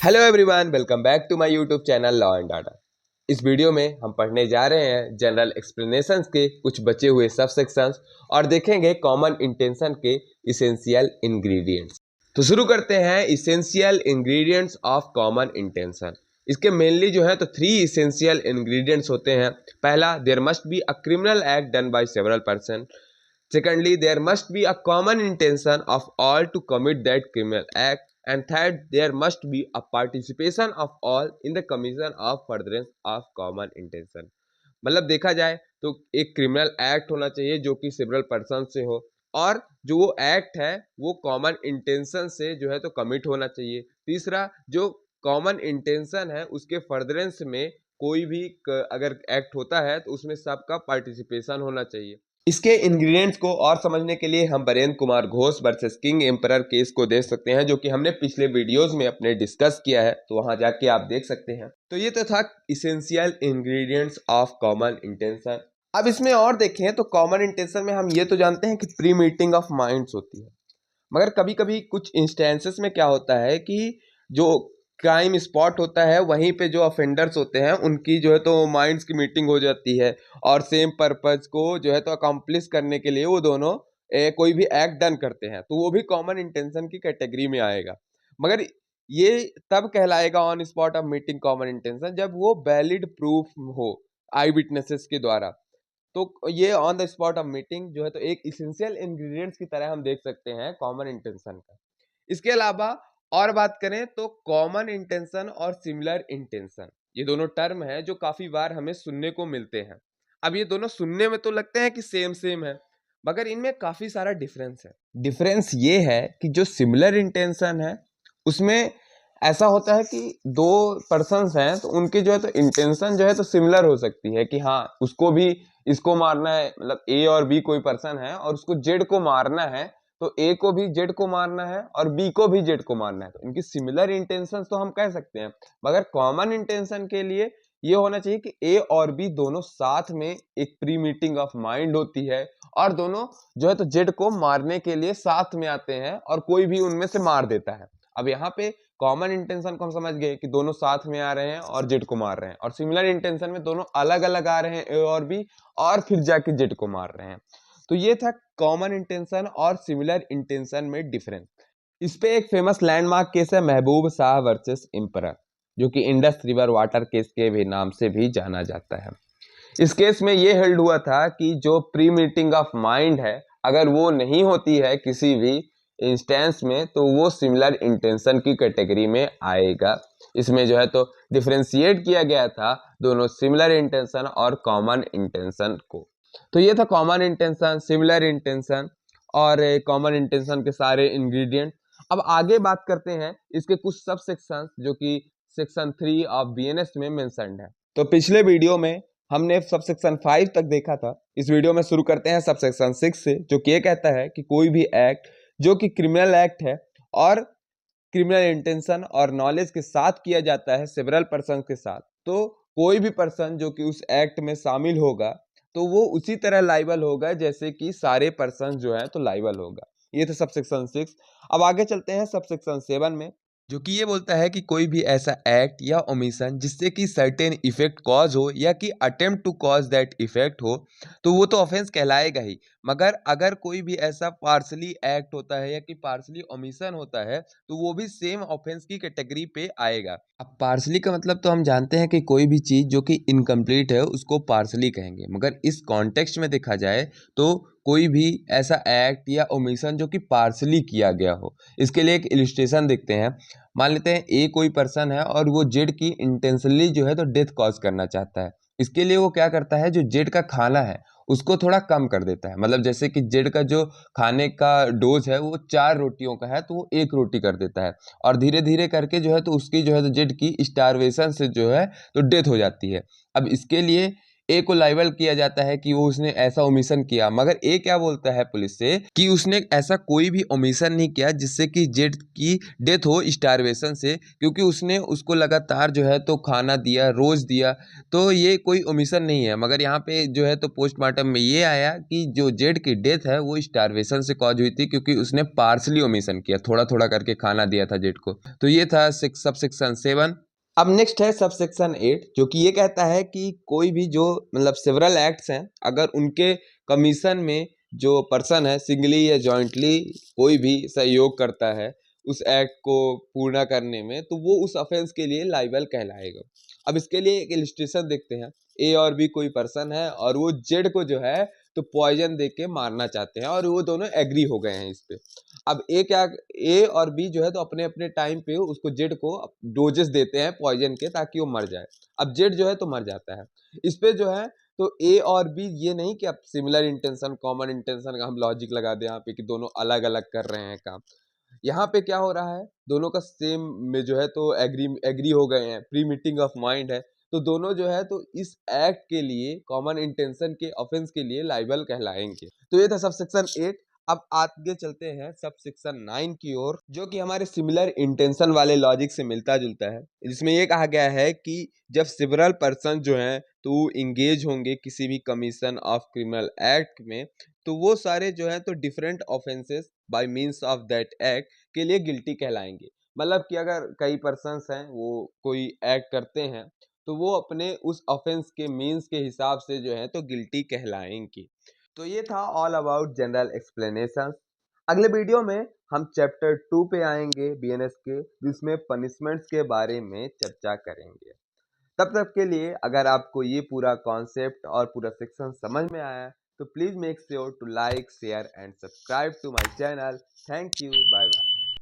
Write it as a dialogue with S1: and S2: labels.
S1: Hello everyone, welcome back to my YouTube channel law and order. इस video में हम पढ़ने जा रहे हैं जनरल एक्सप्लेनेशंस के कुछ बचे हुए सब सेक्शंस और देखेंगे कॉमन इंटेंशन के इसेंशियल इंग्रेडिएंट्स। तो शुरू करते हैं essential ingredients of common intention. इसके मेनली जो है तो 3 इसेंशियल इंग्रेडिएंट्स होते हैं। पहला, there must be a criminal act done by several person. Secondly, there must be a common intention of all to commit that criminal act. And third, there must be a participation of all in the commission of furtherance of common intention. मतलब देखा जाए तो एक criminal act होना चाहिए जो कि several person से हो, और जो वो एक्ट है वो कॉमन इंटेंशन से जो है तो कमिट होना चाहिए। तीसरा, जो कॉमन इंटेंशन है उसके फर्दरेंस में कोई भी अगर एक्ट होता है तो उसमें सबका पार्टिसिपेशन होना चाहिए। इसके इंग्रेडिएंट्स को और समझने के लिए हम Barendra Kumar Ghosh versus king emperor case को देख सकते हैं, जो कि हमने पिछले वीडियोस में अपने डिस्कस किया है, तो वहां जाके आप देख सकते हैं। तो ये तो था essential ingredients of common intention. अब इसमें और देखें तो कॉमन इंटेंशन में हम ये तो जानते हैं कि प्री मीटिंग ऑफ माइंड्स होती है, मगर कभी कभी कुछ इंस्टेंसेस में क्या होता है कि जो क्राइम स्पॉट होता है वहीं पे जो ऑफेंडर्स होते हैं उनकी जो है तो माइंड्स की मीटिंग हो जाती है, और सेम पर्पज को जो है तो अकम्प्लिश करने के लिए वो दोनों कोई भी एक्ट डन करते हैं, तो वो भी कॉमन इंटेंशन की कैटेगरी में आएगा। मगर ये तब कहलाएगा on spot of meeting common intention जब वो वैलिड प्रूफ हो आई विटनेसेस के द्वारा। तो ये on the spot of meeting जो है तो एक इसेंशियल इंग्रेडिएंट्स की तरह हम देख सकते हैं कॉमन इंटेंशन का। इसके अलावा और बात करें तो कॉमन इंटेंशन और सिमिलर इंटेंशन, ये दोनों टर्म है जो काफी बार हमें सुनने को मिलते हैं। अब ये दोनों सुनने में तो लगते हैं कि सेम सेम है, मगर इनमें काफी सारा डिफरेंस है। डिफरेंस ये है कि जो सिमिलर इंटेंशन है उसमें ऐसा होता है कि दो पर्सन्स हैं तो उनके जो है तो इंटेंशन जो है तो सिमिलर हो सकती है कि हाँ उसको भी इसको मारना है, मतलब ए और बी कोई पर्सन है और उसको जेड को मारना है, तो ए को भी जेड को मारना है और बी को भी जेड को मारना है, तो इनकी सिमिलर इंटेंशंस तो हम कह सकते हैं। मगर कॉमन इंटेंशन के लिए ये होना चाहिए कि ए और बी दोनों साथ में एक प्री मीटिंग ऑफ माइंड होती है और दोनों जो है तो जेड को मारने के लिए साथ में आते हैं और कोई भी उनमें से मार देता है। अब यहाँ पे कॉमन इंटेंशन को हम समझ गए कि दोनों साथ में आ रहे हैं और जेड को मार रहे हैं, और सिमिलर इंटेंशन में दोनों अलग अलग आ रहे हैं ए और बी और फिर जाके जेड को मार रहे हैं। तो ये था कॉमन इंटेंशन और सिमिलर इंटेंशन में डिफरेंस। इस पे एक फेमस लैंडमार्क केस है महबूब शाह वर्सेस एम्परर, जो कि इंडस रिवर वाटर केस के भी नाम से भी जाना जाता है। इस केस में ये हेल्ड हुआ था कि जो प्री मीटिंग ऑफ माइंड है अगर वो नहीं होती है किसी भी इंस्टेंस में तो वो सिमिलर इंटेंशन की कैटेगरी में आएगा। इसमें जो है तो डिफरेंशिएट किया गया था दोनों सिमिलर इंटेंशन और कॉमन इंटेंशन को। तो ये था कॉमन इंटेंशन, सिमिलर इंटेंशन और कॉमन इंटेंशन के सारे इंग्रेडिएंट। अब आगे बात करते हैं इसके कुछ सब सेक्शंस जो कि सेक्शन 3 ऑफ बीएनएस में मेंशन्ड है। तो पिछले वीडियो में हमने सब सेक्शन 5 तक देखा था। इस वीडियो में शुरू करते हैं सब सेक्शन 6 से, जो कि ये कहता है कि कोई भी एक्ट जो कि क्रिमिनल एक्ट है और क्रिमिनल इंटेंशन और नॉलेज के साथ किया जाता है सेवरल पर्सन के साथ, तो कोई भी पर्सन जो कि उस एक्ट में शामिल होगा तो वो उसी तरह लाइबल होगा जैसे कि सारे पर्सन जो है तो लाइबल होगा। ये था सब सेक्शन 6। अब आगे चलते हैं सब सेक्शन 7 में, जो कि ये बोलता है कि कोई भी ऐसा एक्ट या ओमिशन जिससे कि सर्टेन इफेक्ट कॉज हो या कि attempt to cause that effect हो तो वो तो ऑफेंस कहलाएगा ही। मगर अगर कोई भी ऐसा पार्सली एक्ट होता है या कि पार्सली ओमिशन होता है तो वो भी सेम ऑफेंस की कैटेगरी पे आएगा। अब पार्सली का मतलब तो हम जानते हैं कि कोई भी चीज़ जो कि इनकम्प्लीट है उसको पार्सली कहेंगे, मगर इस कॉन्टेक्स्ट में देखा जाए तो कोई भी ऐसा एक्ट या ओमिशन जो कि पार्सली किया गया हो। इसके लिए एक इलिस्ट्रेशन देखते हैं। मान लेते हैं ए कोई पर्सन है और वो जेड की इंटेंशनली जो है तो डेथ कॉज करना चाहता है। इसके लिए वो क्या करता है, जो जेड का खाना है उसको थोड़ा कम कर देता है। मतलब जैसे कि जेड का जो खाने का डोज है वो 4 रोटियों का है तो वो 1 रोटी कर देता है, और धीरे धीरे करके जो है तो उसकी जो है तो जेड की स्टारवेशन से जो है तो डेथ हो जाती है। अब इसके लिए ए को लाइबल किया जाता है कि वो उसने ऐसा ओमिशन किया, मगर ए क्या बोलता है पुलिस से कि उसने ऐसा कोई भी ओमिशन नहीं किया जिससे कि जेड की डेथ हो स्टारवेशन से, क्योंकि उसने उसको लगातार जो है तो खाना दिया, रोज दिया, तो ये कोई ओमिशन नहीं है। मगर यहाँ पे जो है तो पोस्टमार्टम में ये आया कि जो जेड की डेथ है वो स्टारवेशन से कॉज हुई थी, क्योंकि उसने पार्सली ओमिशन किया, थोड़ा थोड़ा करके खाना दिया था जेड को। तो ये था सब सेक्शन 7। अब नेक्स्ट है सब सेक्शन 8, जो कि ये कहता है कि कोई भी जो मतलब सेवरल एक्ट्स हैं, अगर उनके कमीशन में जो पर्सन है सिंगली या जॉइंटली कोई भी सहयोग करता है उस एक्ट को पूर्ण करने में, तो वो उस ऑफेंस के लिए लाइबल कहलाएगा। अब इसके लिए एक इलिस्ट्रेशन देखते हैं। ए और बी कोई पर्सन है और वो जेड को जो है तो पॉइजन दे के मारना चाहते हैं और वो दोनों एग्री हो गए हैं इस पे। अब ए और बी जो है तो अपने अपने टाइम पे उसको जेड को डोजेस देते हैं पॉइजन के, ताकि वो मर जाए। अब जेड जो है तो मर जाता है। इस पे जो है तो ए और बी ये नहीं कि अब सिमिलर इंटेंशन कॉमन इंटेंशन का हम लॉजिक लगा दें यहाँ पे कि दोनों अलग अलग कर रहे हैं काम। यहाँ पे क्या हो रहा है, दोनों का सेम में जो है तो एग्री एग्री हो गए हैं, प्री मीटिंग ऑफ माइंड है, तो दोनों जो है तो इस एक्ट के लिए कॉमन इंटेंशन के ऑफेंस के लिए लाइबल कहलाएंगे। तो ये था सब सेक्शन 8। अब आगे चलते हैं सब सेक्शन 9 की ओर, जो कि हमारे सिमिलर इंटेंशन वाले लॉजिक से मिलता जुलता है। जिसमें ये कहा गया है कि जब सिवरल पर्सन जो हैं तो इंगेज होंगे किसी भी कमीशन ऑफ क्रिमिनल एक्ट में, तो वो सारे जो है तो different offences by means of that act के लिए गिल्टी कहलाएंगे। मतलब कि अगर कई पर्सन्स हैं वो कोई एक्ट करते हैं तो वो अपने उस ऑफेंस के मींस के हिसाब से जो है तो गिल्टी कहलाएंगे। तो ये था ऑल अबाउट जनरल एक्सप्लेनेशन। अगले वीडियो में हम चैप्टर 2 पे आएंगे बीएनएस के, जिसमें पनिशमेंट्स के बारे में चर्चा करेंगे। तब तक के लिए अगर आपको ये पूरा कॉन्सेप्ट और पूरा सेक्शन समझ में आया तो please make sure to like share and subscribe to my channel. Thank you, bye bye.